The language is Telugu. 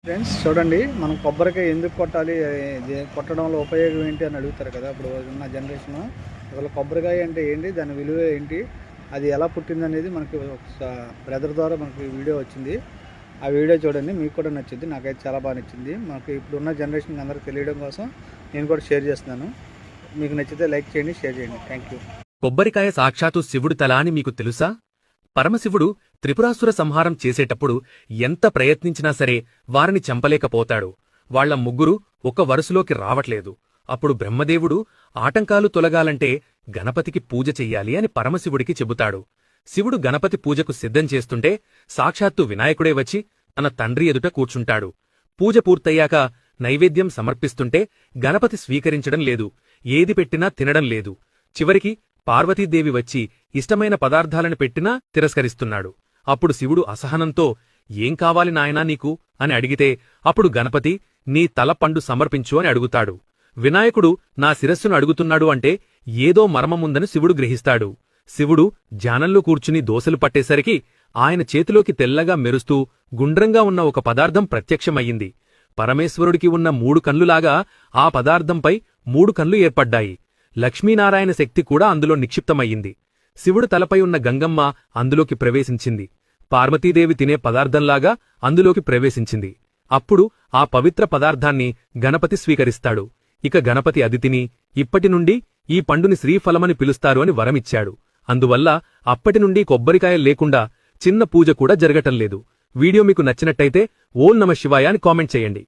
ఫ్రెండ్స్ చూడండి, మనం కొబ్బరికాయ ఎందుకు కొట్టాలి, కొట్టడం వల్ల ఉపయోగం ఏంటి అని అడుగుతారు కదా. ఇప్పుడు ఉన్న జనరేషన్ అసలు కొబ్బరికాయ అంటే ఏంటి, దాని విలువ ఏంటి, అది ఎలా పుట్టింది అనేది మనకి ఒక బ్రదర్ ద్వారా మనకి వీడియో వచ్చింది. ఆ వీడియో చూడండి, మీకు కూడా నచ్చింది. నాకైతే చాలా బాగా నచ్చింది. మనకి ఇప్పుడున్న జనరేషన్ అందరికి తెలియడం కోసం నేను కూడా షేర్ చేస్తున్నాను. మీకు నచ్చితే లైక్ చేయండి, షేర్ చేయండి. Thank you. కొబ్బరికాయ సాక్షాత్తు శివుడు తల అని మీకు తెలుసా? పరమశివుడు త్రిపురాసుర సంహారం చేసేటప్పుడు ఎంత ప్రయత్నించినా సరే వారిని చంపలేకపోతాడు. వాళ్ల ముగ్గురు ఒక వరుసలోకి రావట్లేదు. అప్పుడు బ్రహ్మదేవుడు ఆటంకాలు తొలగాలంటే గణపతికి పూజ చెయ్యాలి అని పరమశివుడికి చెబుతాడు. శివుడు గణపతి పూజకు సిద్ధం చేస్తుంటే సాక్షాత్తు వినాయకుడే వచ్చి తన తండ్రి ఎదుట కూర్చుంటాడు. పూజ పూర్తయ్యాక నైవేద్యం సమర్పిస్తుంటే గణపతి స్వీకరించడం లేదు. ఏది పెట్టినా తినడం లేదు. చివరికి పార్వతీదేవి వచ్చి ఇష్టమైన పదార్థాలను పెట్టినా తిరస్కరిస్తున్నాడు. అప్పుడు శివుడు అసహనంతో ఏం కావాలి నాయనా నీకు అని అడిగితే అప్పుడు గణపతి నీ తల పండు సమర్పించు అని అడుగుతాడు. వినాయకుడు నా శిరస్సును అడుగుతున్నాడు అంటే ఏదో మర్మముందని శివుడు గ్రహిస్తాడు. శివుడు ధ్యానంలో కూర్చుని దోసలు పట్టేసరికి ఆయన చేతిలోకి తెల్లగా మెరుస్తూ గుండ్రంగా ఉన్న ఒక పదార్థం ప్రత్యక్షమయ్యింది. పరమేశ్వరుడికి ఉన్న 3 కన్నులాగా ఆ పదార్థంపై 3 కన్లు ఏర్పడ్డాయి. లక్ష్మీనారాయణ శక్తి కూడా అందులో నిక్షిప్తమయ్యింది. శివుడు తలపై ఉన్న గంగమ్మ అందులోకి ప్రవేశించింది. పార్వతీదేవి తినే పదార్థంలాగా అందులోకి ప్రవేశించింది. అప్పుడు ఆ పవిత్ర పదార్థాన్ని గణపతి స్వీకరిస్తాడు. ఇక గణపతి అది తిని ఇప్పటినుండి ఈ పండుని శ్రీఫలమని పిలుస్తారు అని వరమిచ్చాడు. అందువల్ల అప్పటినుండి కొబ్బరికాయ లేకుండా చిన్న పూజ కూడా జరగటంలేదు. వీడియో మీకు నచ్చినట్టయితే ఓం నమః శివాయ అని కామెంట్ చేయండి.